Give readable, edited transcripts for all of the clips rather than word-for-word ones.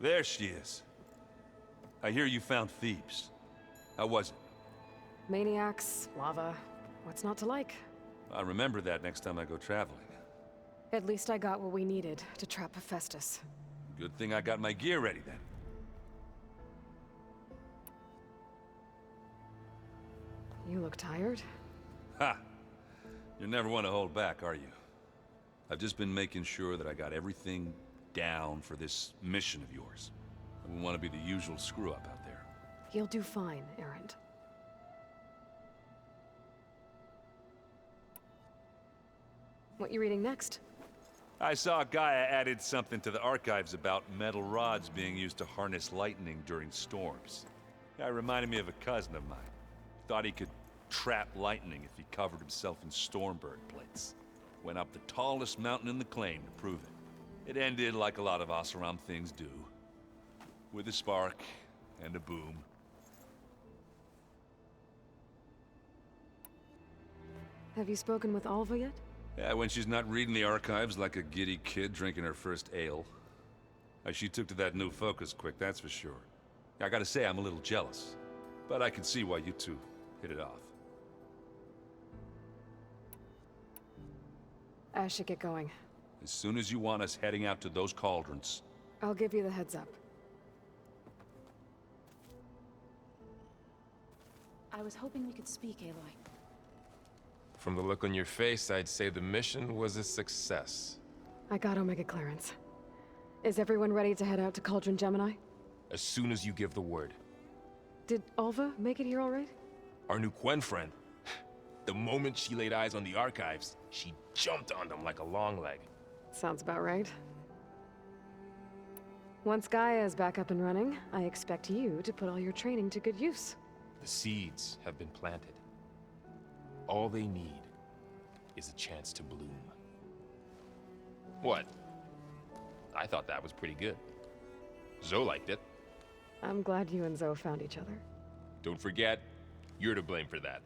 There she is. I hear you found Thebes. How was it? Maniacs, lava, what's not to like? I'll remember that next time I go traveling. At least I got what we needed to trap Hephaestus. Good thing I got my gear ready then. You look tired. Ha! You never want to hold back, are you? I've just been making sure that I got everything down for this mission of yours. I wouldn't want to be the usual screw-up out there. You'll do fine, Erend. What you reading next? I saw Gaia added something to the archives about metal rods being used to harness lightning during storms. Guy reminded me of a cousin of mine. Thought he could trap lightning if he covered himself in Stormbird plates. Went up the tallest mountain in the claim to prove it. It ended like a lot of Oseram things do. With a spark and a boom. Have you spoken with Alva yet? Yeah, when she's not reading the archives like a giddy kid drinking her first ale. She took to that new focus quick, that's for sure. I gotta say, I'm a little jealous. But I can see why you two hit it off. I should get going. As soon as you want us heading out to those cauldrons. I'll give you the heads up. I was hoping we could speak, Aloy. From the look on your face, I'd say the mission was a success. I got Omega clearance. Is everyone ready to head out to Cauldron Gemini? As soon as you give the word. Did Alva make it here all right? Our new Quen friend. The moment she laid eyes on the archives, she jumped on them like a long leg. Sounds about right. Once Gaia is back up and running, I expect you to put all your training to good use. The seeds have been planted. All they need is a chance to bloom. What? I thought that was pretty good. Zoe liked it. I'm glad you and Zoe found each other. Don't forget, you're to blame for that.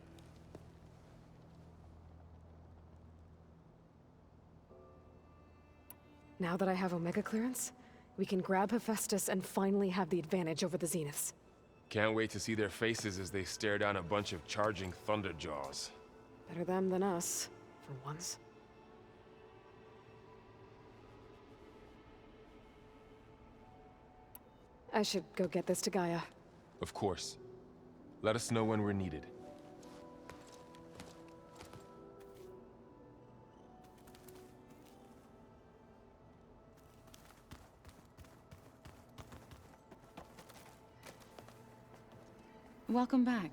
Now that I have Omega clearance, we can grab Hephaestus and finally have the advantage over the Zeniths. Can't wait to see their faces as they stare down a bunch of charging Thunderjaws. Better them than us, for once. I should go get this to Gaia. Of course. Let us know when we're needed. Welcome back.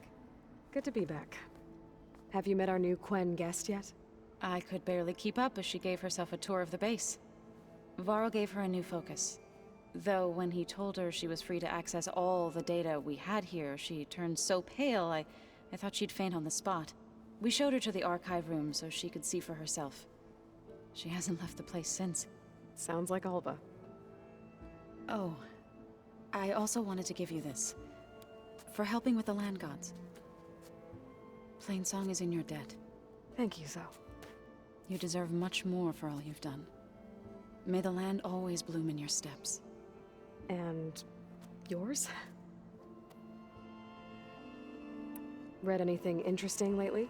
Good to be back. Have you met our new Quen guest yet? I could barely keep up as she gave herself a tour of the base. Varl gave her a new focus. Though when he told her she was free to access all the data we had here, she turned so pale, I thought she'd faint on the spot. We showed her to the archive room so she could see for herself. She hasn't left the place since. Sounds like Alva. Oh, I also wanted to give you this. For helping with the land gods. Plainsong is in your debt. Thank you, Zoe. You deserve much more for all you've done. May the land always bloom in your steps. And yours? Read anything interesting lately?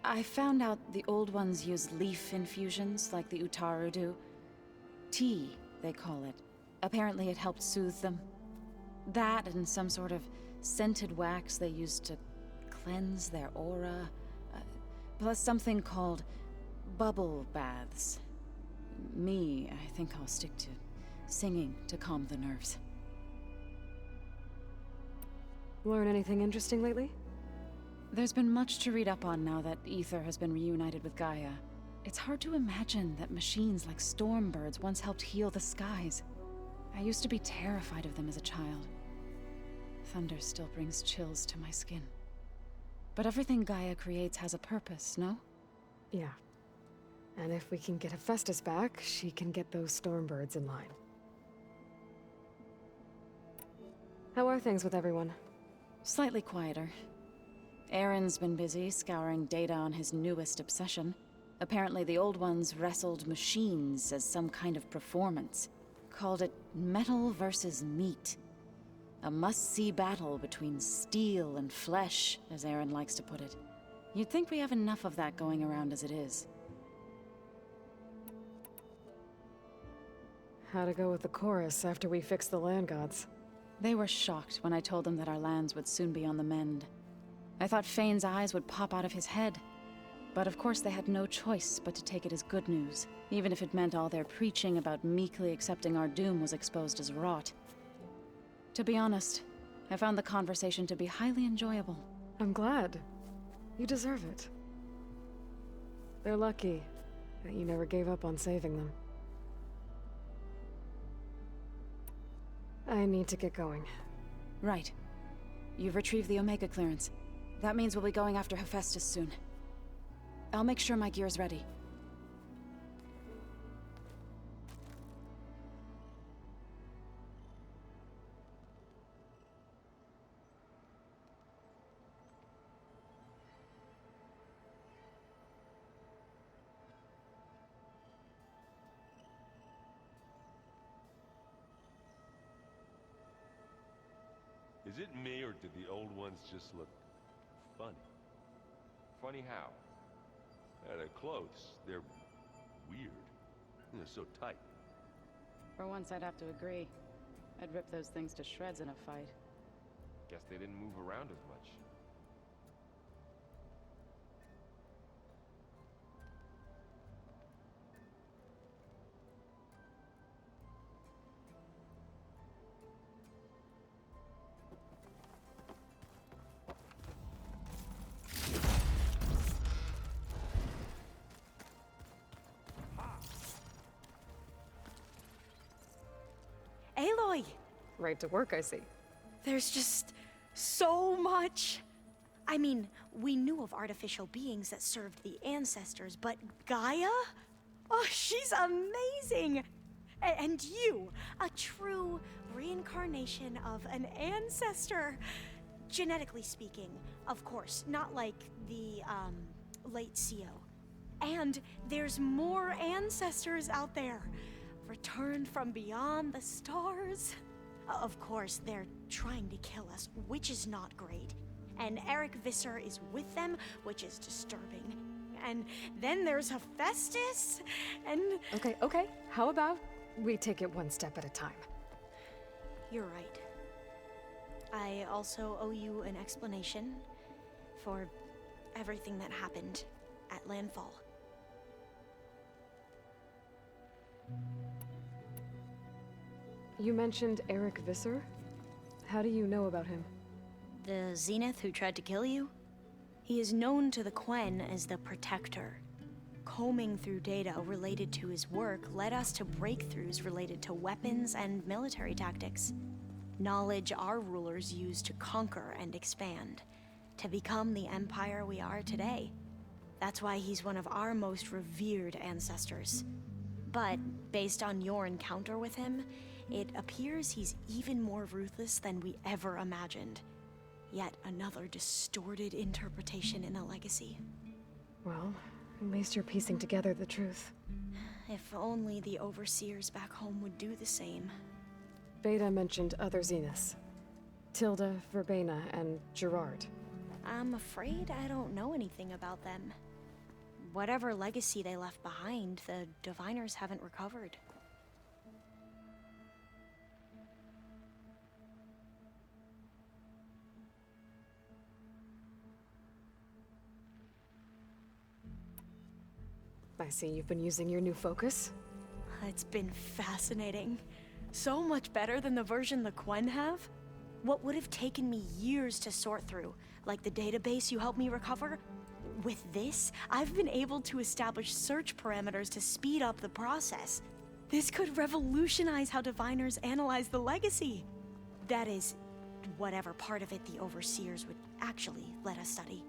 I found out the old ones use leaf infusions like the Utaru do. Tea, they call it. Apparently it helped soothe them. That and some sort of scented wax they used to cleanse their aura. Plus something called bubble baths. Me, I think I'll stick to singing to calm the nerves. Learn anything interesting lately? There's been much to read up on now that Aether has been reunited with Gaia. It's hard to imagine that machines like Stormbirds once helped heal the skies. I used to be terrified of them as a child. Thunder still brings chills to my skin. But everything Gaia creates has a purpose, no? Yeah. And if we can get Hephaestus back, she can get those Stormbirds in line. How are things with everyone? Slightly quieter. Aaron's been busy scouring data on his newest obsession. Apparently the old ones wrestled machines as some kind of performance. called it metal versus meat. A must-see battle between steel and flesh, as Aaron likes to put it. You'd think we have enough of that going around as it is. How to go with the chorus after we fix the land gods? They were shocked when I told them that our lands would soon be on the mend. I thought Fane's eyes would pop out of his head. But of course they had no choice but to take it as good news, even if it meant all their preaching about meekly accepting our doom was exposed as rot. To be honest, I found the conversation to be highly enjoyable. I'm glad. You deserve it. They're lucky that you never gave up on saving them. I need to get going. Right. You've retrieved the Omega clearance. That means we'll be going after Hephaestus soon. I'll make sure my gear's ready. Is it me, or did the old ones just look funny? Funny how? Their clothes, they're weird. They're so tight. For once, I'd have to agree. I'd rip those things to shreds in a fight. Guess they didn't move around as much. Aloy! Right to work, I see. There's just so much. I mean, we knew of artificial beings that served the ancestors, but Gaia? Oh, she's amazing! And you, a true reincarnation of an ancestor. Genetically speaking, of course, not like the, late CO. And there's more ancestors out there. Returned from beyond the stars. Of course, they're trying to kill us, which is not great. And Eric Visser is with them, which is disturbing. And then there's Hephaestus, and... Okay. How about we take it one step at a time? You're right. I also owe you an explanation for everything that happened at Landfall. You mentioned Eric Visser? How do you know about him? The Zenith who tried to kill you? He is known to the Quen as the Protector. Combing through data related to his work led us to breakthroughs related to weapons and military tactics. Knowledge our rulers used to conquer and expand, to become the empire we are today. That's why he's one of our most revered ancestors. But based on your encounter with him, it appears he's even more ruthless than we ever imagined. Yet another distorted interpretation in the legacy. Well, at least you're piecing together the truth. If only the overseers back home would do the same. Beta mentioned other Zeniths. Tilda, Verbena, and Gerard. I'm afraid I don't know anything about them. Whatever legacy they left behind, the Diviners haven't recovered. I see you've been using your new focus. It's been fascinating. So much better than the version the Quen have. What would have taken me years to sort through, like the database you helped me recover, with this, I've been able to establish search parameters to speed up the process. This could revolutionize how Diviners analyze the legacy. That is, whatever part of it the Overseers would actually let us study.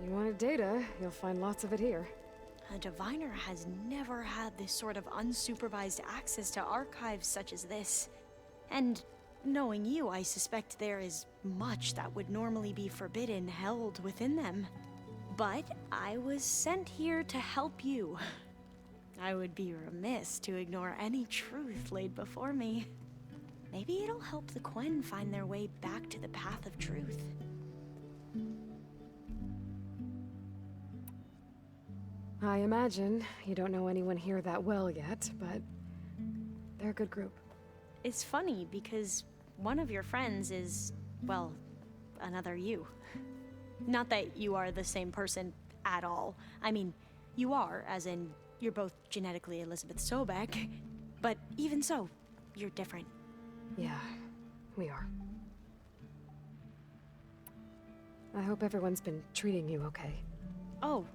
You wanted data, you'll find lots of it here. A Diviner has never had this sort of unsupervised access to archives such as this. And knowing you, I suspect there is much that would normally be forbidden held within them. But I was sent here to help you. I would be remiss to ignore any truth laid before me. Maybe it'll help the Quen find their way back to the path of truth. I imagine you don't know anyone here that well yet, but they're a good group. It's funny because one of your friends is, well, another you. Not that you are the same person at all. I mean, you are, as in, you're both genetically Elizabeth Sobek, but even so, you're different. Yeah, we are. I hope everyone's been treating you okay. Oh,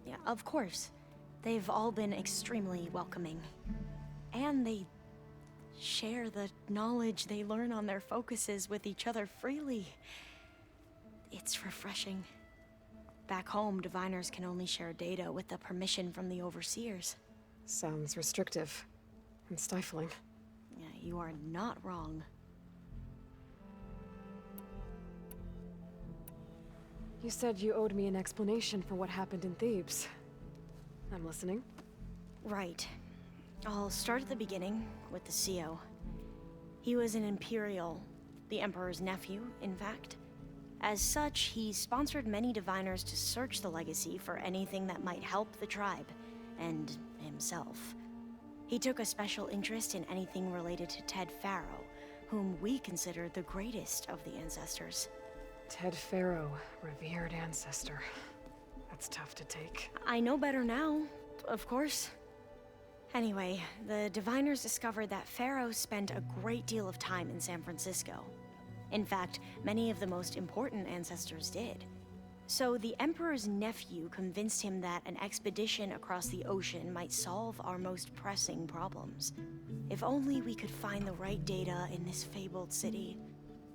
yeah, of course. They've all been extremely welcoming. And they share the knowledge they learn on their focuses with each other freely. It's refreshing. Back home, diviners can only share data with the permission from the overseers. Sounds restrictive and stifling. Yeah, you are not wrong. You said you owed me an explanation for what happened in Thebes. I'm listening. Right. I'll start at the beginning with the CO. He was an Imperial, the Emperor's nephew, in fact. As such, he sponsored many diviners to search the legacy for anything that might help the tribe, and himself. He took a special interest in anything related to Ted Faro, whom we consider the greatest of the ancestors. Ted Faro, revered ancestor. That's tough to take. I know better now, of course. Anyway, the diviners discovered that Faro spent a great deal of time in San Francisco. In fact, many of the most important ancestors did. So the Emperor's nephew convinced him that an expedition across the ocean might solve our most pressing problems. If only we could find the right data in this fabled city.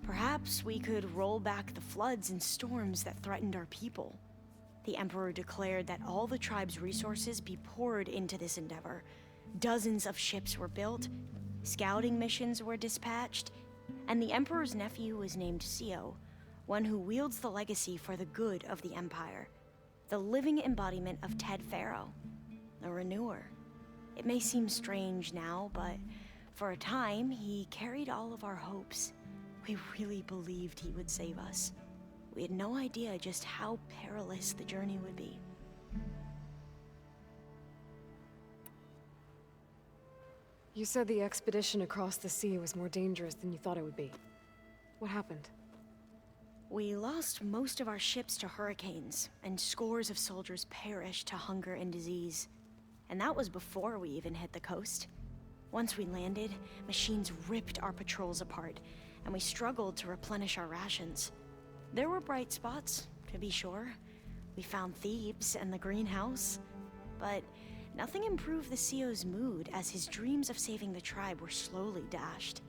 Perhaps we could roll back the floods and storms that threatened our people. The Emperor declared that all the tribe's resources be poured into this endeavor. Dozens of ships were built, scouting missions were dispatched, and the Emperor's nephew was named CO, one who wields the legacy for the good of the Empire. The living embodiment of Ted Faro, the Renewer. It may seem strange now, but for a time, he carried all of our hopes. We really believed he would save us. We had no idea just how perilous the journey would be. You said the expedition across the sea was more dangerous than you thought it would be. What happened? We lost most of our ships to hurricanes, and scores of soldiers perished to hunger and disease. And that was before we even hit the coast. Once we landed, machines ripped our patrols apart, and we struggled to replenish our rations. There were bright spots, to be sure. We found Thebes and the greenhouse, but nothing improved the CO's mood as his dreams of saving the tribe were slowly dashed.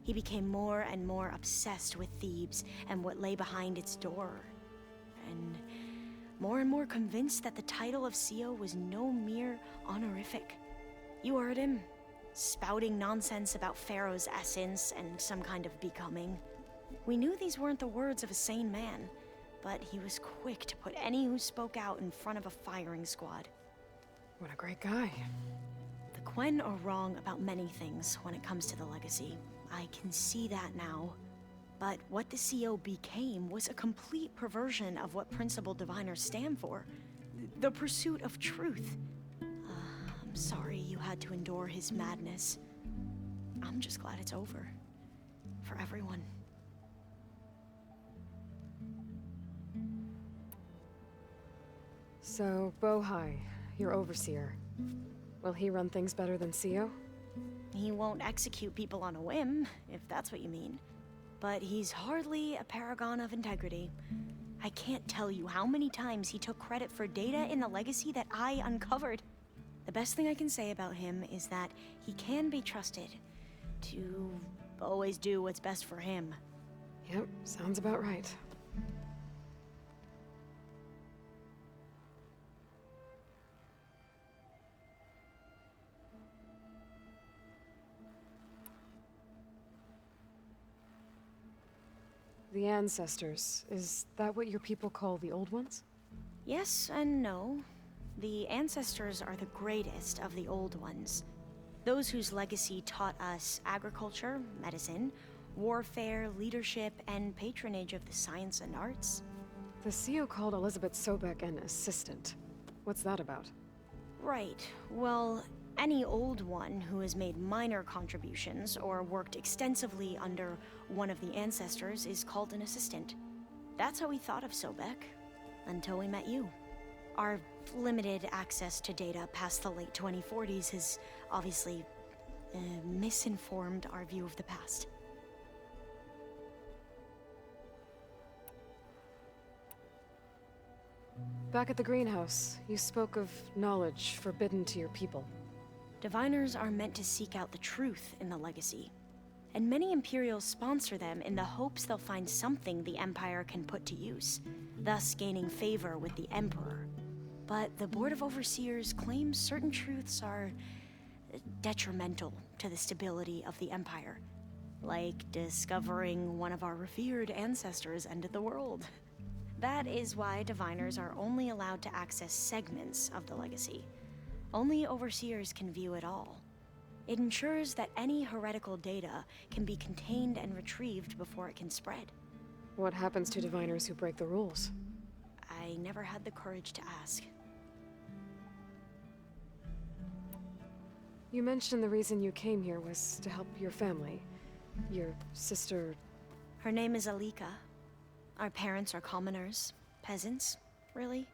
He became more and more obsessed with Thebes and what lay behind its door, and more convinced that the title of CO was no mere honorific. You heard him, spouting nonsense about Pharaoh's essence and some kind of becoming. We knew these weren't the words of a sane man, but he was quick to put any who spoke out in front of a firing squad. What a great guy. The Quen are wrong about many things when it comes to the legacy. I can see that now. But what the CO became was a complete perversion of what principled diviners stand for. The pursuit of truth. I'm sorry you had to endure his madness. I'm just glad it's over. For everyone. So, Bohai, your overseer. Will he run things better than CO? He won't execute people on a whim, if that's what you mean. But he's hardly a paragon of integrity. I can't tell you how many times he took credit for data in the legacy that I uncovered. The best thing I can say about him is that he can be trusted to always do what's best for him. Yep, sounds about right. The ancestors, is that what your people call the old ones? Yes and no. The ancestors are the greatest of the old ones. Those whose legacy taught us agriculture, medicine, warfare, leadership, and patronage of the science and arts. The CEO called Elizabeth Sobek an assistant. What's that about? Right. Well, any old one who has made minor contributions or worked extensively under one of the ancestors is called an assistant. That's how we thought of Sobek, until we met you. Our limited access to data past the late 2040s has obviously misinformed our view of the past. Back at the greenhouse, you spoke of knowledge forbidden to your people. Diviners are meant to seek out the truth in the legacy, and many Imperials sponsor them in the hopes they'll find something the Empire can put to use, thus gaining favor with the Emperor. But the Board of Overseers claims certain truths are detrimental to the stability of the Empire, like discovering one of our revered ancestors ended the world. That is why Diviners are only allowed to access segments of the legacy. Only Overseers can view it all. It ensures that any heretical data can be contained and retrieved before it can spread. What happens to Diviners who break the rules? I never had the courage to ask. You mentioned the reason you came here was to help your family. Your sister... Her name is Alika. Our parents are commoners, peasants, really.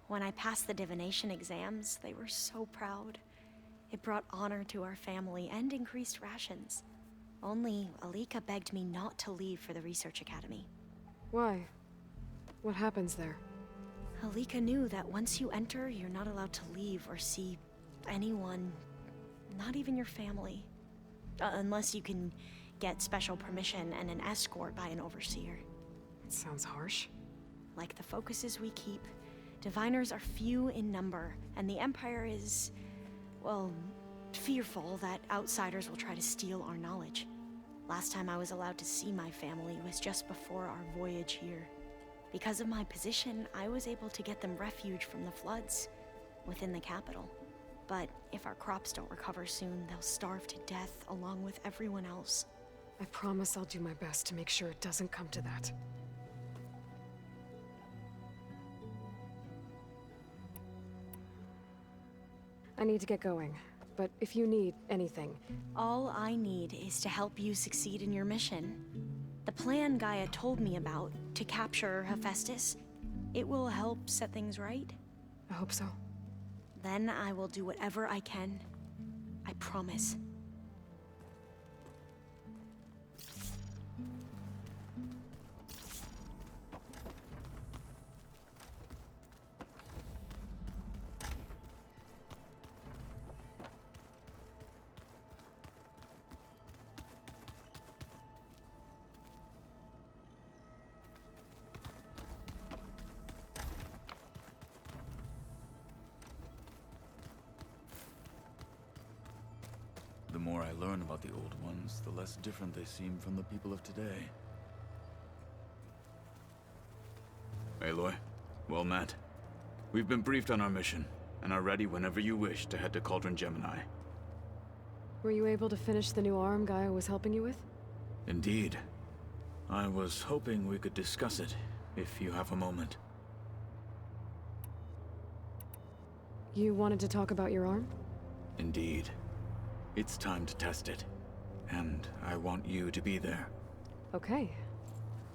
When I passed the divination exams, they were so proud. It brought honor to our family and increased rations. Only Alika begged me not to leave for the research academy. Why? What happens there? Alika knew that once you enter, you're not allowed to leave or see anyone, not even your family. Unless you can get special permission and an escort by an overseer. It sounds harsh. Like the focuses we keep, Diviners are few in number, and the Empire is, well, fearful that outsiders will try to steal our knowledge. Last time I was allowed to see my family was just before our voyage here. Because of my position, I was able to get them refuge from the floods within the capital. But if our crops don't recover soon, they'll starve to death along with everyone else. I promise I'll do my best to make sure it doesn't come to that. I need to get going, but if you need anything... All I need is to help you succeed in your mission. The plan Gaia told me about, to capture Hephaestus, it will help set things right. I hope so. Then I will do whatever I can. I promise. The more I learn about the old ones, the less different they seem from the people of today. Aloy, well met. We've been briefed on our mission, and are ready whenever you wish to head to Cauldron Gemini. Were you able to finish the new arm Gaia was helping you with? Indeed. I was hoping we could discuss it, if you have a moment. You wanted to talk about your arm? Indeed. It's time to test it, and I want you to be there. Okay.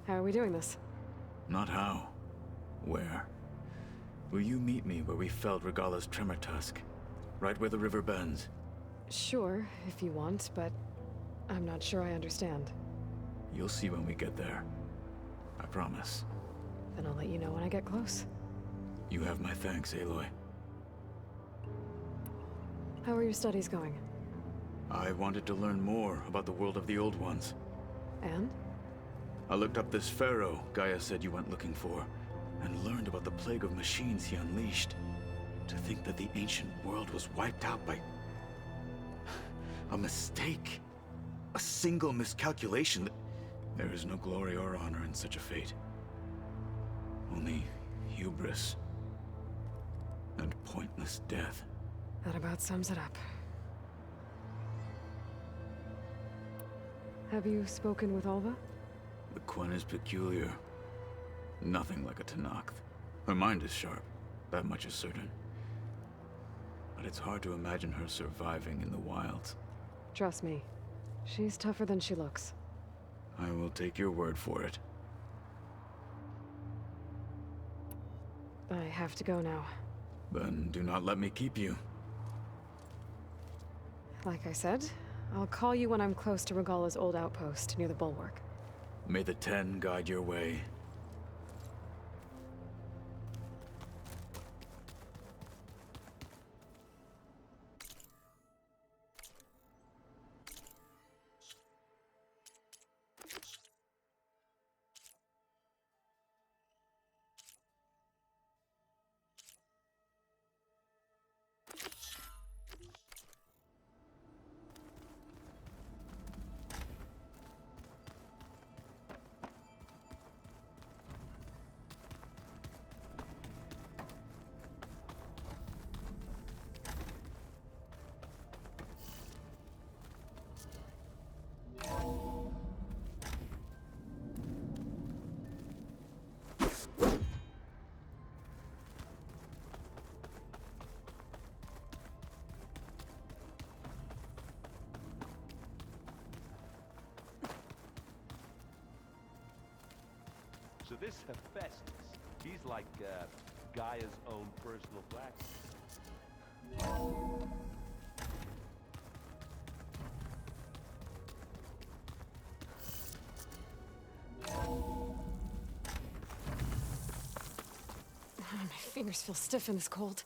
How are we doing this? Not how. Where? Will you meet me where we felled Regala's tremor tusk? Right where the river bends? Sure, if you want, but I'm not sure I understand. You'll see when we get there. I promise. Then I'll let you know when I get close. You have my thanks, Aloy. How are your studies going? I wanted to learn more about the world of the Old Ones. And? I looked up this pharaoh Gaia said you went looking for, and learned about the plague of machines he unleashed. To think that the ancient world was wiped out by... a mistake. A single miscalculation. There is no glory or honor in such a fate. Only hubris and pointless death. That about sums it up. Have you spoken with Alva? The Quen is peculiar. Nothing like a Tenakth. Her mind is sharp, that much is certain. But it's hard to imagine her surviving in the wilds. Trust me, she's tougher than she looks. I will take your word for it. I have to go now. Then do not let me keep you. Like I said, I'll call you when I'm close to Regalla's old outpost near the bulwark. May the Ten guide your way. So this Hephaestus, he's like Gaia's own personal blacksmith. My fingers feel stiff in this cold.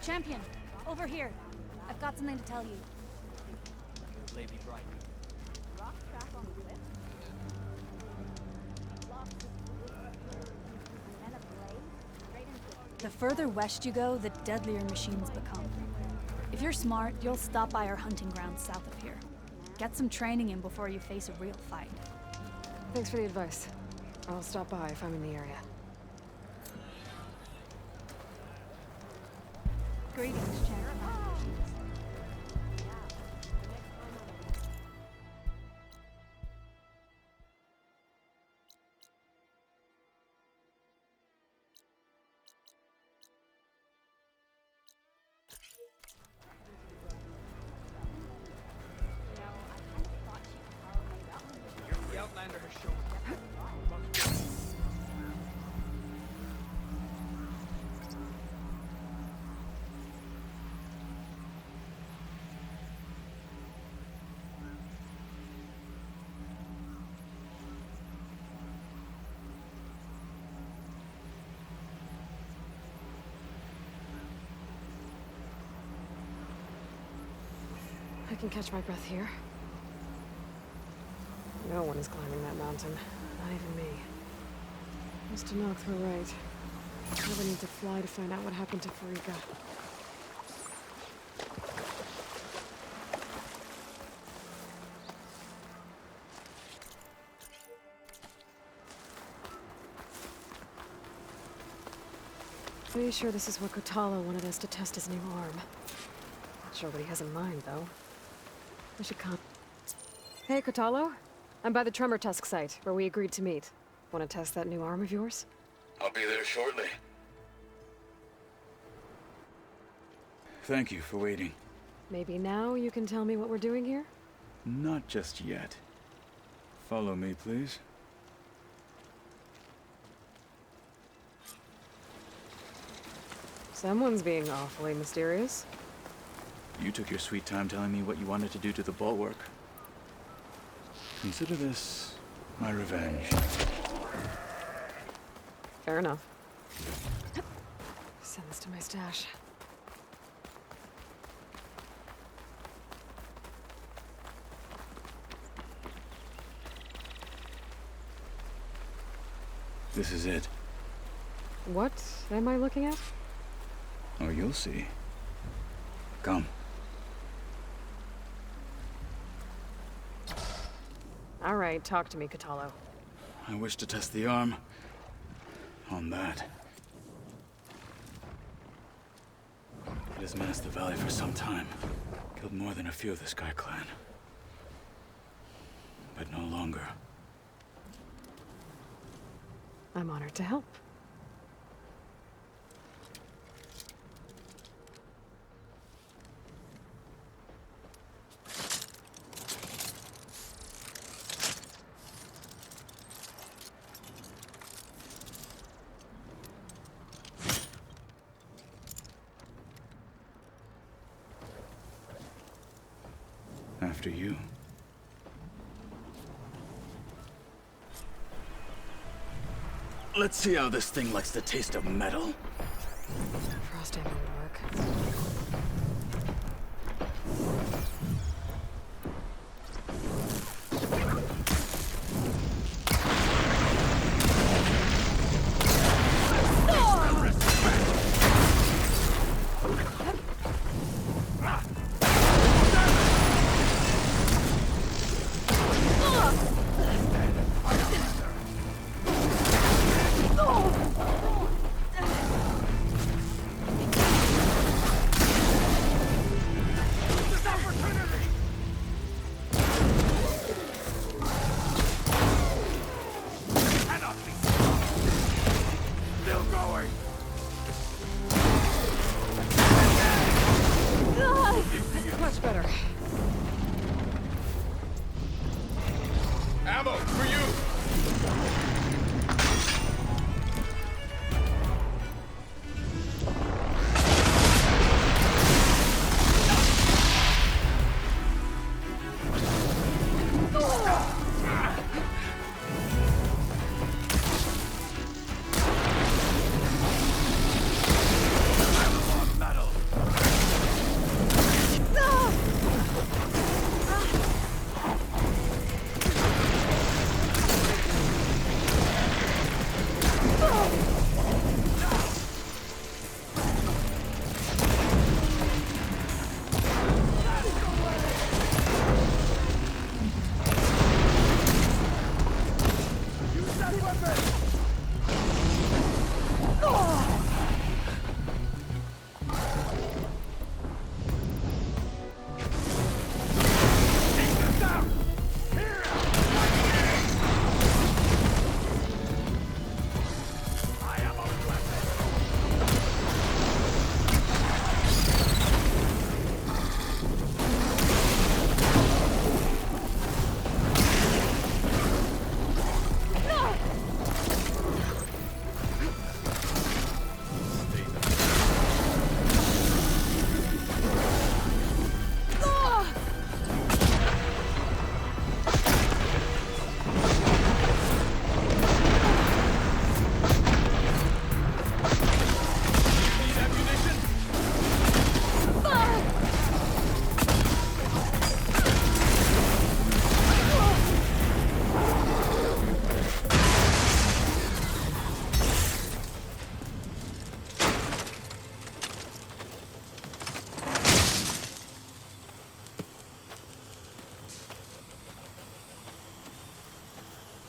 Champion, over here. I've got something to tell you. Lady Bright. The further west you go, the deadlier machines become. If you're smart, you'll stop by our hunting grounds south of here. Get some training in before you face a real fight. Thanks for the advice. I'll stop by if I'm in the area. Greetings, champion. The Outlander has shown. I can catch my breath here. No one is climbing that mountain. Not even me. Mr. Nox were right. I never need to fly to find out what happened to Farika. Pretty sure this is what Kotalo wanted us to test his new arm. Not sure what he has in mind, though. I should come. Hey, Kotalo. I'm by the Tremor Tusk site, where we agreed to meet. Want to test that new arm of yours? I'll be there shortly. Thank you for waiting. Maybe now you can tell me what we're doing here? Not just yet. Follow me, please. Someone's being awfully mysterious. You took your sweet time telling me what you wanted to do to the bulwark. Consider this my revenge. Fair enough. Send this to my stash. This is it. What am I looking at? Oh, you'll see. Come. All right, talk to me, Kotallo. I wish to test the arm on that. It has menaced the valley for some time. Killed more than a few of the Sky Clan. But no longer. I'm honored to help. After you. Let's see how this thing likes the taste of metal. Frosting won't work. Much better. Ammo for you!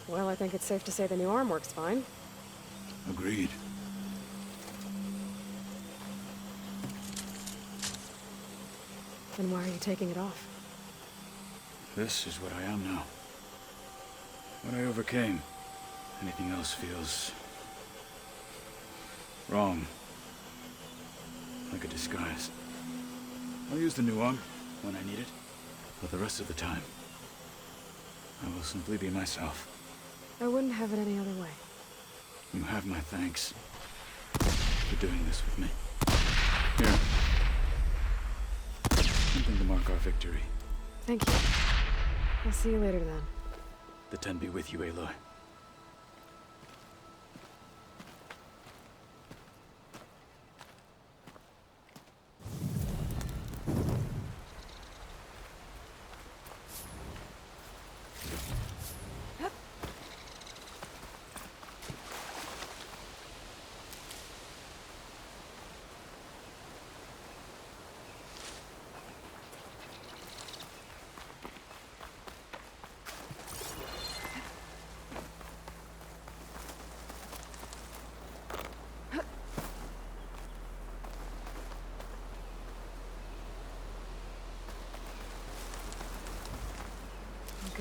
Well, I think it's safe to say the new arm works fine. Agreed. Then why are you taking it off? This is what I am now. What I overcame. Anything else feels wrong. Like a disguise. I'll use the new arm when I need it. But the rest of the time, I will simply be myself. I wouldn't have it any other way. You have my thanks for doing this with me. Here. Something to mark our victory. Thank you. I'll see you later then. The 10 be with you, Aloy.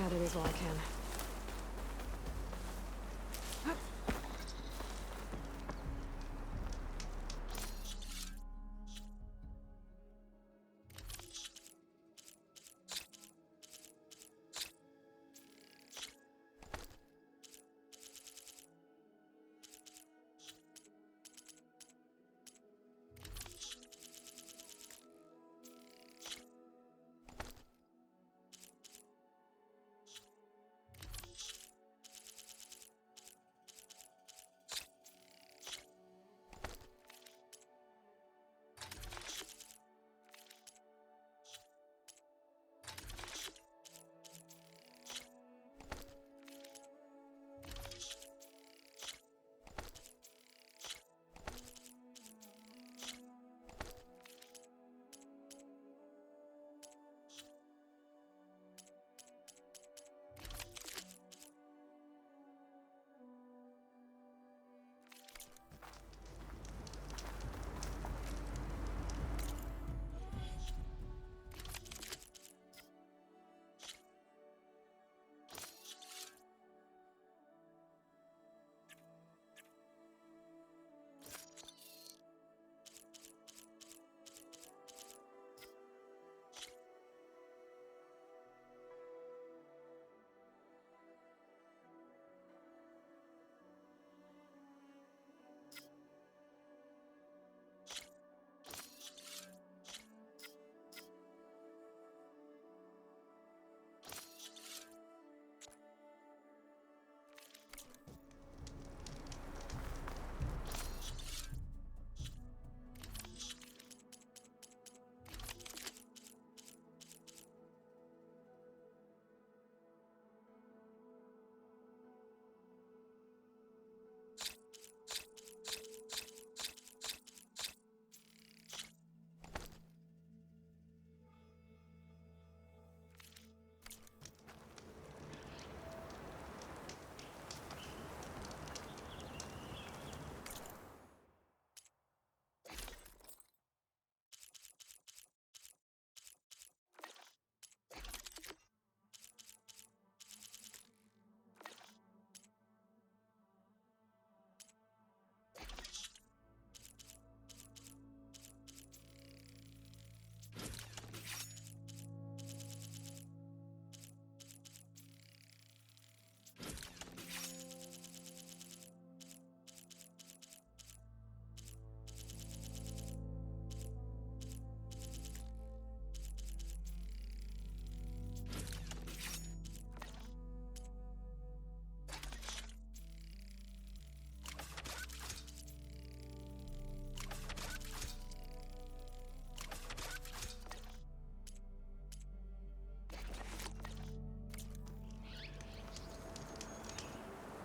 gather these while I can.